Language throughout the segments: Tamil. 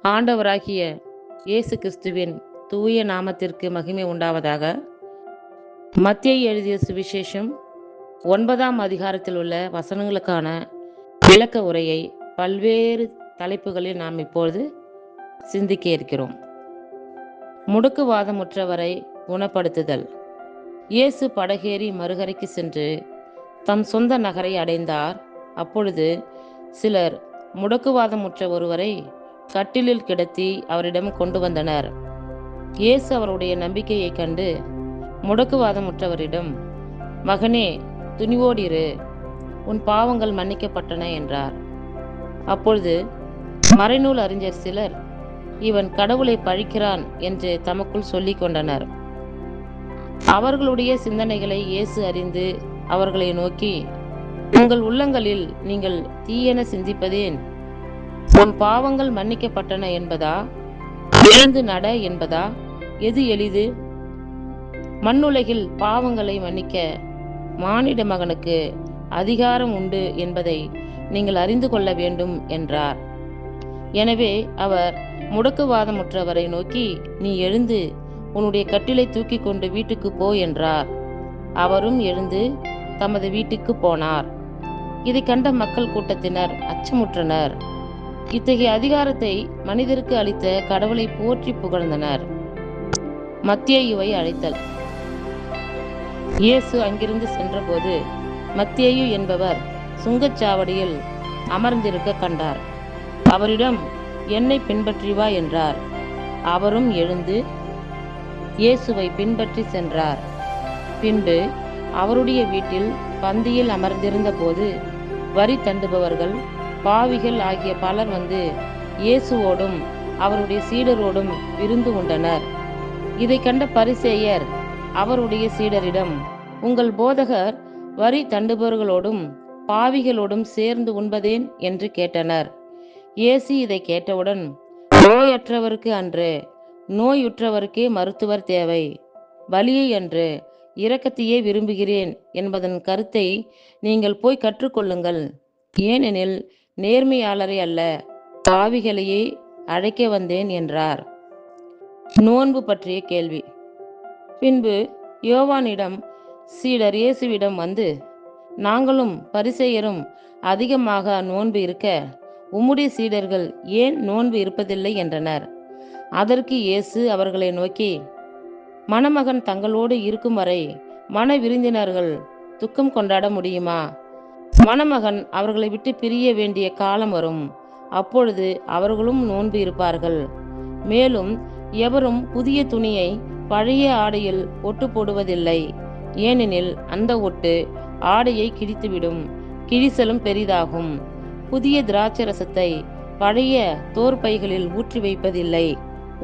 ஆண்டவராகிய இயேசு கிறிஸ்துவின் தூய நாமத்திற்கு மகிமை உண்டாவதாக. மத்தேயு எழுதிய சுவிசேஷம் 9ஆம் அதிகாரத்தில் உள்ள வசனங்களுக்கான விளக்க உரையை பல்வேறு தலைப்புகளில் நாம் இப்பொழுது சிந்திக்க இருக்கிறோம். முடக்குவாதமுற்றவரை குணப்படுத்துதல். இயேசு படகேறி மறுகரைக்கு சென்று தம் சொந்த நகரை அடைந்தார். அப்பொழுது சிலர் முடக்குவாதமுற்ற ஒருவரை கட்டிலில் கிடத்தி அவரிடம் கொண்டு வந்தனர். இயேசு அவருடைய நம்பிக்கையை கண்டு முடக்குவாதமுற்றவரிடம், மகனே, துணிவோடிரு, உன் பாவங்கள் மன்னிக்கப்பட்டன என்றார். அப்பொழுது மறைநூல் அறிஞர் சிலர், இவன் கடவுளை பழிக்கிறான் என்று தமக்குள் சொல்லிக் கொண்டனர். அவர்களுடைய சிந்தனைகளை இயேசு அறிந்து அவர்களை நோக்கி, உங்கள் உள்ளங்களில் நீங்கள் தீயென சிந்திப்பதேன்? உன் பாவங்கள் மன்னிக்கப்பட்டன என்பதா, எழுந்து நட என்பதா? எது எளிது? மண்ணுலகில் பாவங்களை மன்னிக்க மானிட மகனுக்கு அதிகாரம் உண்டு என்பதை நீங்கள் அறிந்து கொள்ள வேண்டும் என்றார். எனவே அவர் முடக்குவாதமுற்றவரை நோக்கி, நீ எழுந்து உன்னுடைய கட்டிலை தூக்கி கொண்டு வீட்டுக்கு போ என்றார். அவரும் எழுந்து தமது வீட்டுக்கு போனார். இதை கண்ட மக்கள் கூட்டத்தினர் அச்சமுற்றனர். இத்தகைய அதிகாரத்தை மனிதருக்கு அளித்த கடவுளை போற்றி புகழ்ந்தனர். மத்தேயுவை அழைத்தல். இயேசு அங்கிருந்து சென்றபோது மத்தேயு என்பவர் சுங்கச்சாவடியில் அமர்ந்திருக்க கண்டார். அவரிடம், என்னை பின்பற்றி வா என்றார். அவரும் எழுந்து இயேசுவை பின்பற்றி சென்றார். பின்பு அவருடைய வீட்டில் பந்தியில் அமர்ந்திருந்த போது வரி தண்டுபவர்கள், பாவிகள் ஆகிய பலர் வந்து இயேசுவோடும் அவருடைய சீடரோடும் விருந்து உண்டனர். இதை கண்ட பரிசேயர் அவருடைய சீடரிடம், உங்கள் போதகர் வரி தண்டுபவர்களோடும் பாவிகளோடும் சேர்ந்து உண்பதேன் என்று கேட்டனர். இயேசு இதை கேட்டவுடன், நோயற்றவருக்கு அன்று, நோயுற்றவருக்கே மருத்துவர் தேவை, வலியை அன்று, இரக்கத்தையே விரும்புகிறேன் என்பதன் கருத்தை நீங்கள் போய் கற்றுக்கொள்ளுங்கள். ஏனெனில் நேர்மையாளரை அல்ல, பாவிகளையே அழைக்க வந்தேன் என்றார். நோன்பு பற்றிய கேள்வி. பின்பு யோவானிடம் சீடர் இயேசுவிடம் வந்து, நாங்களும் பரிசேயரும் அதிகமாக நோன்பு இருக்க உம்முடைய சீடர்கள் ஏன் நோன்பு இருப்பதில்லை என்றனர். அதற்கு இயேசு அவர்களை நோக்கி, மணமகன் தங்களோடு இருக்கும் வரை மன விருந்தினர்கள் துக்கம் கொண்டாட முடியுமா? மணமகன் அவர்களை விட்டு பிரிய வேண்டிய காலம் வரும். அப்பொழுது அவர்களும் நோன்பு இருப்பார்கள். மேலும் எவரும் புதிய துணியை பழைய ஆடையில் ஒட்டு போடுவதில்லை. ஏனெனில் அந்த ஒட்டு ஆடையை கிழித்துவிடும், கிழிசலும் பெரிதாகும். புதிய திராட்சை ரசத்தை பழைய தோற்பைகளில் ஊற்றி வைப்பதில்லை.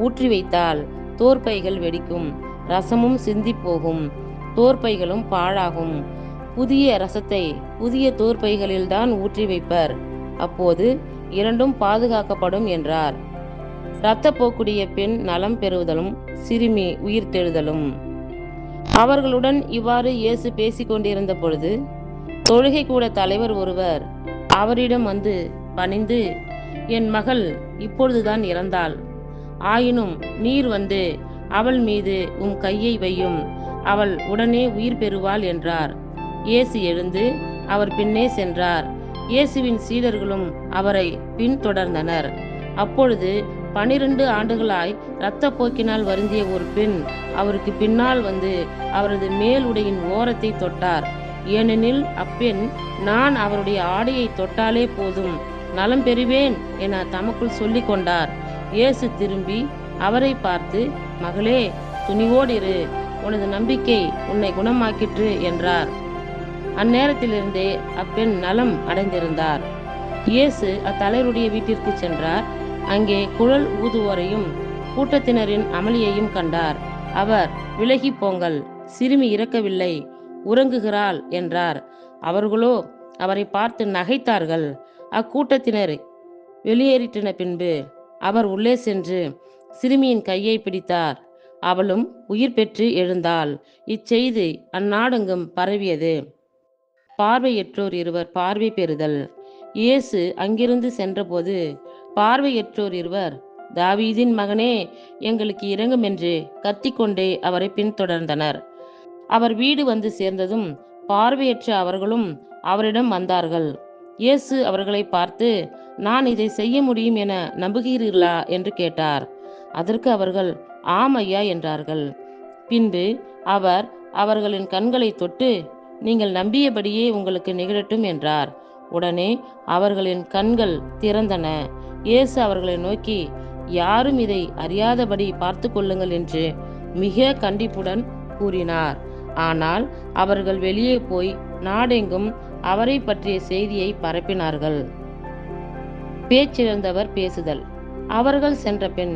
ஊற்றி வைத்தால் தோற்பைகள் வெடிக்கும், ரசமும் சிந்தி போகும், தோற்பைகளும் பாழாகும். புதிய ரசத்தை புதிய தோற்பைகளில்தான் ஊற்றி வைப்பர். அப்போது இரண்டும் பாதுகாக்கப்படும் என்றார். இரத்தப்போக்குடைய பெண் நலம் பெறுவதும் சிறுமி உயிர்த்தெழுதலும். அவர்களுடன் இவ்வாறு இயேசு பேசிக் கொண்டிருந்த பொழுது தொழுகை கூட தலைவர் ஒருவர் அவரிடம் வந்து பணிந்து, என் மகள் இப்பொழுதுதான் இறந்தாள். ஆயினும் நீர் வந்து அவள் மீது உம் கையை வையும், அவள் உடனே உயிர் பெறுவாள் என்றார். இயேசு எழுந்து அவர் பின்னே சென்றார். இயேசுவின் சீடர்களும் அவரை பின்தொடர்ந்தனர். அப்பொழுது 12 ஆண்டுகளாய் இரத்தப்போக்கினால் வருந்திய ஒரு பெண் அவருக்கு பின்னால் வந்து அவரது மேல் உடையின் ஓரத்தை தொட்டார். ஏனெனில் அப்பெண், நான் அவருடைய ஆடையை தொட்டாலே போதும், நலம் பெறுவேன் என தமக்குள் சொல்லிக் கொண்டார். இயேசு திரும்பி அவரை பார்த்து, மகளே, துணிவோடிரு, உனது நம்பிக்கை உன்னை குணமாக்கிற்று என்றார். அந்நேரத்திலிருந்தே அப்பெண் நலம் அடைந்திருந்தார். இயேசு அத்தலைவருடைய வீட்டிற்கு சென்றார். அங்கே குழல் ஊதுவோரையும் கூட்டத்தினரின் அமளியையும் கண்டார். அவர், விலகி போங்கள், சிறுமி இறக்கவில்லை, உறங்குகிறாள் என்றார். அவர்களோ அவரை பார்த்து நகைத்தார்கள். அக்கூட்டத்தினர் வெளியேறின பின்பு அவர் உள்ளே சென்று சிறுமியின் கையை பிடித்தார். அவளும் உயிர் பெற்று எழுந்தாள். இச்செய்தி அந்நாடெங்கும் பரவியது. பார்வையற்றோர் இருவர் பார்வை பெறுதல். இயேசு அங்கிருந்து சென்றபோது பார்வையற்றோர் இருவர் தாவீதின் மகனே, எங்களுக்கு இரங்கும் என்று கத்திக்கொண்டே அவரை பின்தொடர்ந்தனர். அவர் வீடு வந்து சேர்ந்ததும் பார்வையற்ற அவர்களும் அவரிடம் வந்தார்கள். இயேசு அவர்களை பார்த்து, நான் இதை செய்ய முடியும் என நம்புகிறீர்களா என்று கேட்டார். அதற்கு அவர்கள் ஆம் ஐயா என்றார்கள். பின்பு அவர் அவர்களின் கண்களை தொட்டு, நீங்கள் நம்பியபடியே உங்களுக்கு நிகழட்டும் என்றார். உடனே அவர்களின் கண்கள் திறந்தன. இயேசு அவர்களை நோக்கி, யாரும் இதை அறியாதபடி பார்த்து கொள்ளுங்கள் என்று மிக கண்டிப்புடன் கூறினார். ஆனால் அவர்கள் வெளியே போய் நாடெங்கும் அவரை பற்றிய செய்தியை பரப்பினார்கள். பேச்சிழந்தவர் பேசுதல். அவர்கள் சென்ற பின்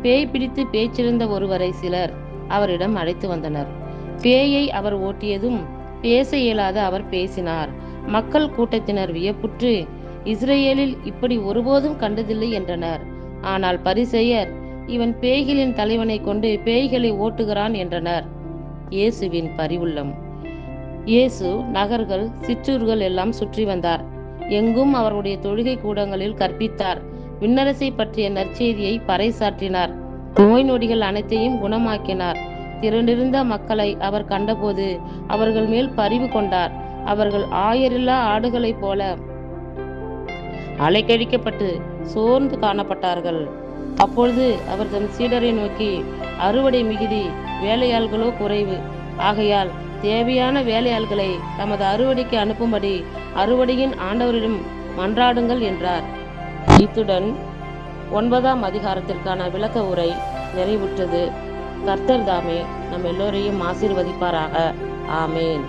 பேய் பிடித்து பேச்சிழந்த ஒருவரை சிலர் அவரிடம் அழைத்து வந்தனர். பேயை அவர் ஓட்டியதும் பேச இயலாத அவர் பேசினார். மக்கள் கூட்டத்தினர் வியப்புற்று, இஸ்ரேலில் இப்படி ஒருபோதும் கண்டதில்லை என்றனர். ஆனால் பரிசேயர், இவன் பேய்களின் தலைவனை கொண்டு பேய்களை ஓட்டுகிறான் என்றனர். இயேசுவின் பரிவுள்ளம். இயேசு நகர்கள் சிற்றூர்கள் எல்லாம் சுற்றி வந்தார். எங்கும் அவருடைய தொழுகை கூடங்களில் கற்பித்தார். விண்ணரசை பற்றிய நற்செய்தியை பறைசாற்றினார். நோய் நொடிகள் அனைத்தையும் குணமாக்கினார். திரண்டிருந்த மக்களை அவர் கண்டபோது அவர்கள் மேல் பரிவு கொண்டார். அவர்கள் ஆயரில்லா ஆடுகளைப் போல அலைக்கழிக்கப்பட்டு சோர்ந்து காணப்பட்டார்கள். அப்பொழுது அவர் தம் சீடரை நோக்கி, அறுவடை மிகுதி, வேலையாள்களோ குறைவு. ஆகையால் தேவையான வேலையாள்களை தமது அறுவடைக்கு அனுப்பும்படி அறுவடையின் ஆண்டவரிடம் மன்றாடுங்கள் என்றார். இத்துடன் 9ஆம் அதிகாரத்திற்கான விளக்க உரை நிறைவுற்றது. கர்த்தர் தாமே நம் எல்லோரையும் ஆசீர்வதிப்பாராக. ஆமேன்.